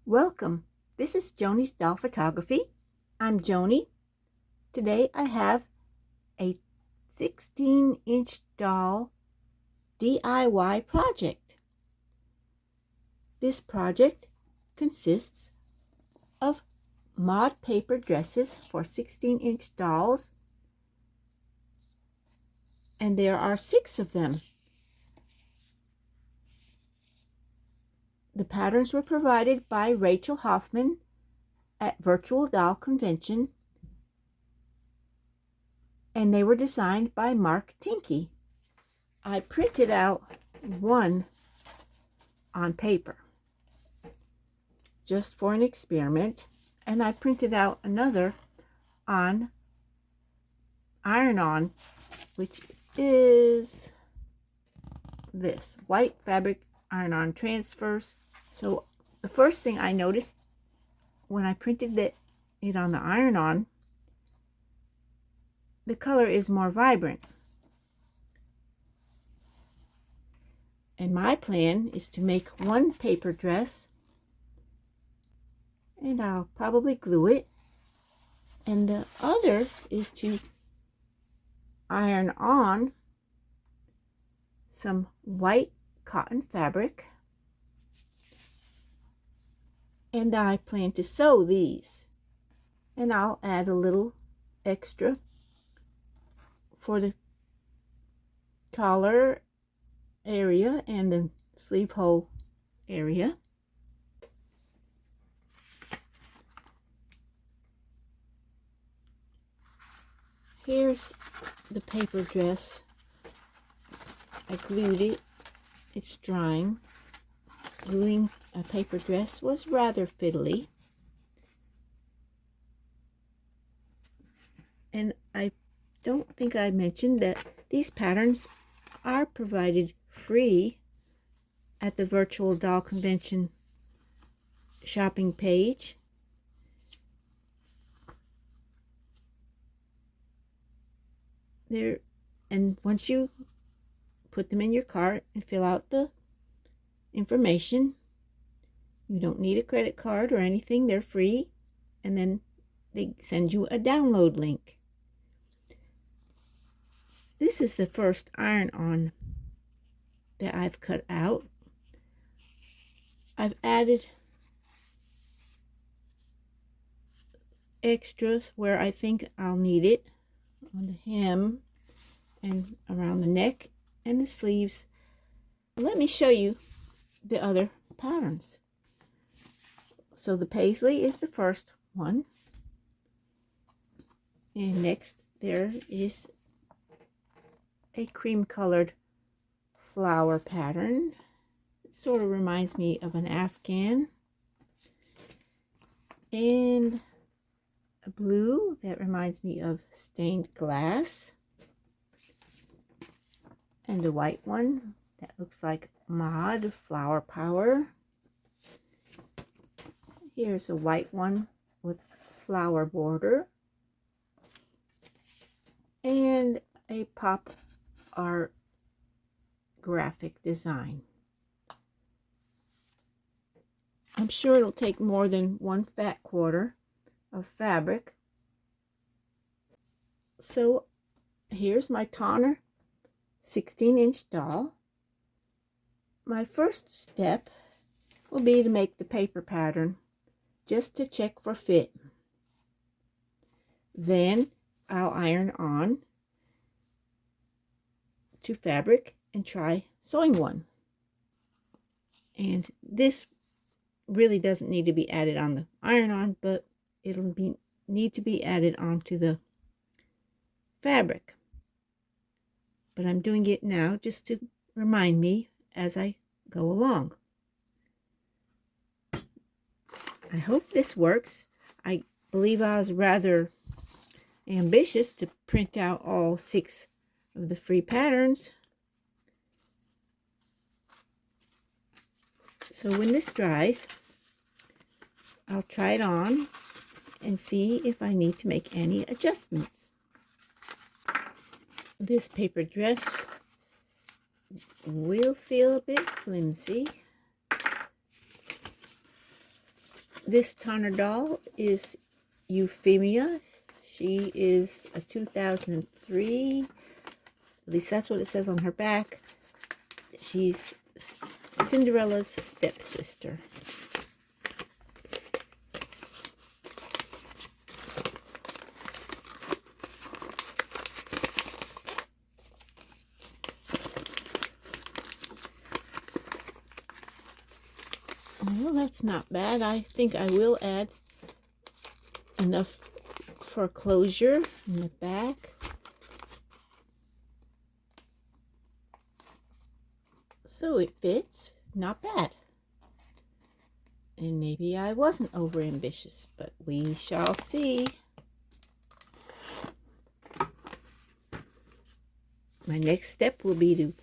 Welcome. This is Joni's Doll Photography. I'm Joni. Today I have a 16-inch doll DIY project. This project consists of mod paper dresses for 16-inch dolls, and there are 6 of them. The patterns were provided by Rachel Hoffman at Virtual Doll Convention, and they were designed by Mark Tinky. I printed out one on paper just for an experiment, and I printed out another on iron-on, which is this white fabric iron-on transfers. So the first thing I noticed when I printed it on the iron-on, the color is more vibrant. And my plan is to make one paper dress, and I'll probably glue it, and the other is to iron on some white cotton fabric, and I plan to sew these, and I'll add a little extra for the collar area and the sleeve hole area. Here's the paper dress. I glued it. It's drying. Gluing a paper dress was rather fiddly. And I don't think I mentioned that these patterns are provided free at the Virtual Doll Convention shopping page. And once you put them in your cart and fill out the information, you don't need a credit card or anything. They're free, and then they send you a download link. This is the first iron-on that I've cut out. I've added extras where I think I'll need it, on the hem and around the neck and the sleeves. Let me show you the other patterns. So the paisley is the first one, and next there is a cream colored flower pattern. It sort of reminds me of an Afghan, and a blue that reminds me of stained glass, and a white one that looks like Mod Flower Power. Here's a white one with flower border, and a pop art graphic design. I'm sure it'll take more than 1 fat quarter of fabric. So here's my Tonner 16-inch doll. My first step will be to make the paper pattern, just to check for fit. Then I'll iron on 2 fabric and try sewing one. And this really doesn't need to be added on the iron-on, but it'll need to be added onto the fabric. But I'm doing it now just to remind me as I go along. I hope this works. I believe I was rather ambitious to print out all 6 of the free patterns. So when this dries, I'll try it on and see if I need to make any adjustments. This paper dress will feel a bit flimsy, This Tanner doll is Euphemia. She is a 2003. At least that's what it says on her back. She's Cinderella's stepsister. Well, that's not bad. I think I will add enough for closure in the back. So it fits. Not bad. And maybe I wasn't over ambitious, but we shall see. My next step will be to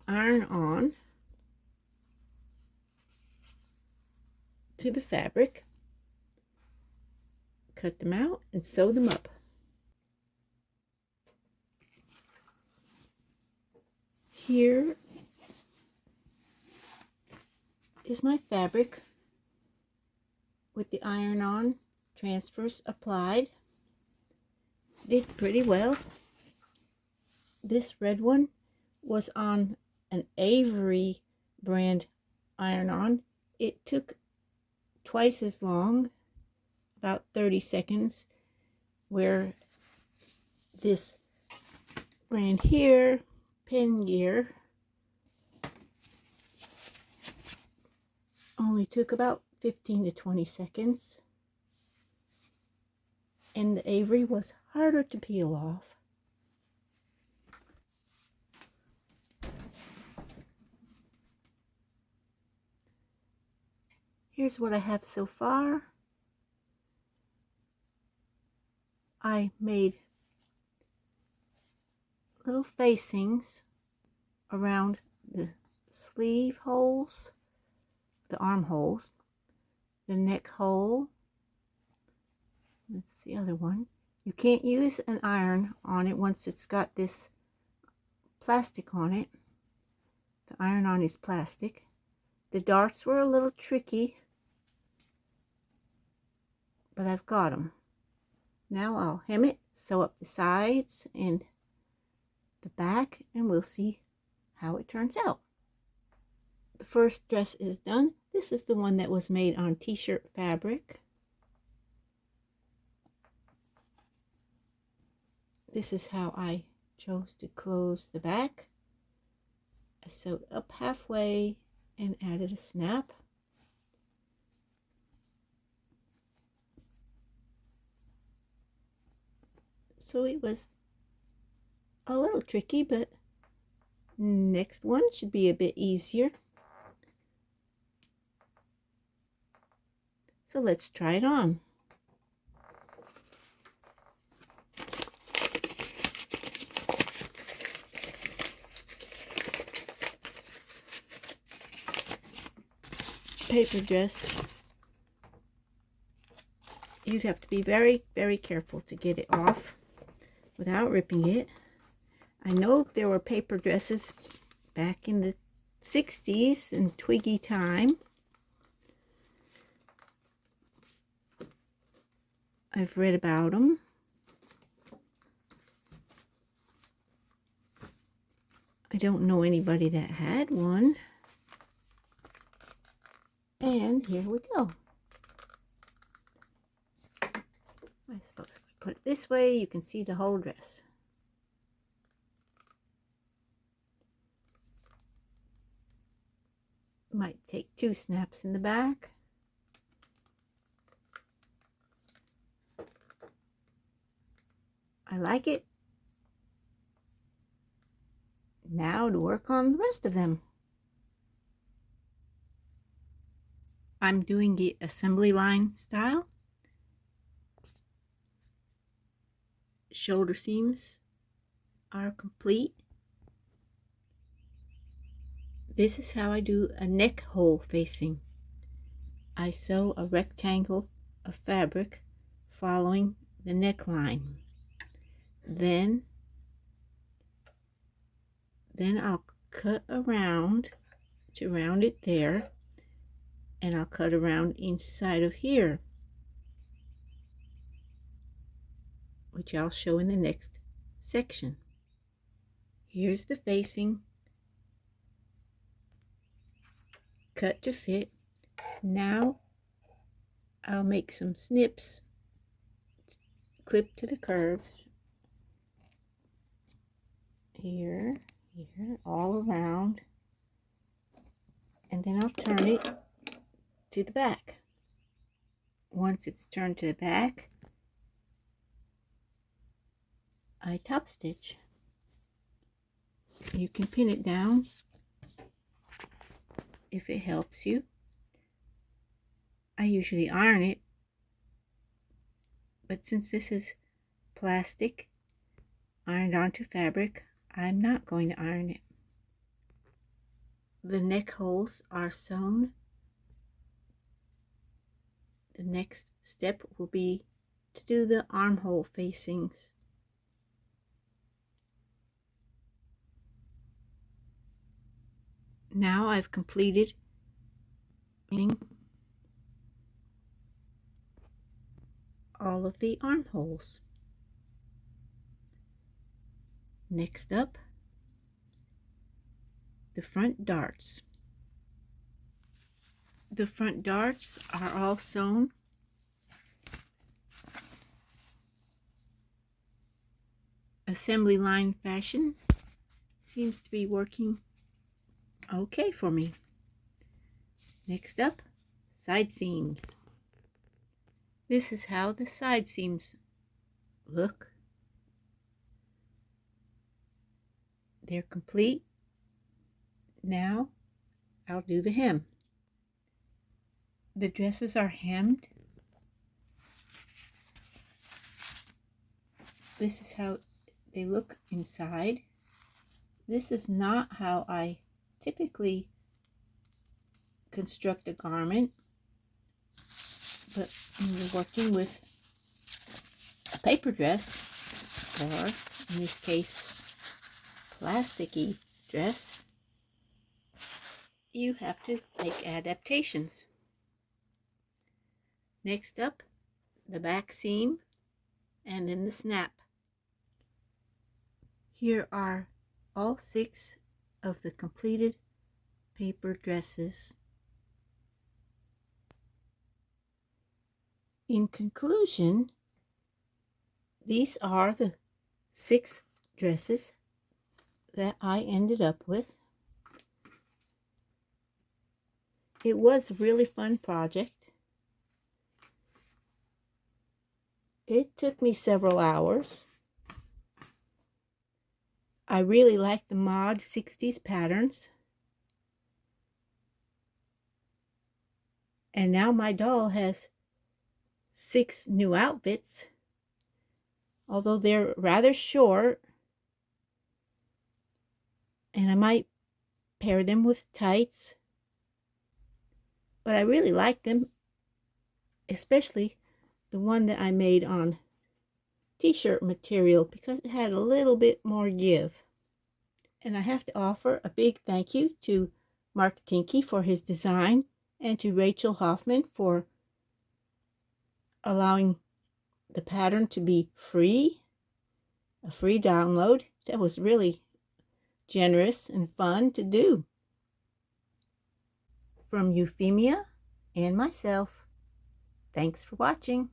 iron on to the fabric, cut them out, and sew them up. Here is my fabric with the iron-on transfers applied. Did pretty well. This red one was on an Avery brand iron-on. It took twice as long, about 30 seconds, where this brand here, Pen Gear, only took about 15 to 20 seconds. And the Avery was harder to peel off. Here's what I have so far. I made little facings around the sleeve holes, the armholes, the neck hole. That's the other one. You can't use an iron on it once it's got this plastic on it. The iron-on is plastic. The darts were a little tricky, but I've got them. Now I'll hem it, sew up the sides and the back, and we'll see how it turns out. The first dress is done. This is the one that was made on t-shirt fabric. This is how I chose to close the back. I sewed up halfway and added a snap. So it was a little tricky, but next one should be a bit easier. So let's try it on. Paper dress, you'd have to be very, very careful to get it off without ripping it. I know there were paper dresses back in the 60s in Twiggy time. I've read about them. I don't know anybody that had one. And here we go. I suppose if I put it this way, you can see the whole dress. Might take 2 snaps in the back. I like it. Now to work on the rest of them. I'm doing the assembly line style. Shoulder seams are complete. This is how I do a neck hole facing. I sew a rectangle of fabric following the neckline. Then I'll cut around to round it there. and I'll cut around inside of here, which I'll show in the next section. Here's the facing, cut to fit. Now I'll make some snips, clip to the curves, here, all around, and then I'll turn it to the back. Once it's turned to the back, I top stitch. You can pin it down if it helps you. I usually iron it, but since this is plastic ironed onto fabric, I'm not going to iron it. The neck holes are sewn. The next step will be to do the armhole facings. Now I've completed all of the armholes. Next up, the front darts. The front darts are all sewn assembly line fashion. Seems to be working okay for me. Next up, side seams. This is how the side seams look. They're complete. Now I'll do the hem. The dresses are hemmed. This is how they look inside. This is not how I typically construct a garment, but when you're working with a paper dress, or in this case, plasticky dress, you have to make adaptations. Next up, the back seam and then the snap. Here are all 6 of the completed paper dresses. In conclusion, these are the 6 dresses that I ended up with. It was a really fun project. It took me several hours. I really like the Mod 60s patterns. And now my doll has 6 new outfits, although they're rather short, and I might pair them with tights. But I really like them, especially the one that I made on t-shirt material, because it had a little bit more give. And I have to offer a big thank you to Mark Tinky for his design, and to Rachel Hoffman for allowing the pattern to be free, a free download. That was really generous and fun to do. From Euphemia and myself, thanks for watching.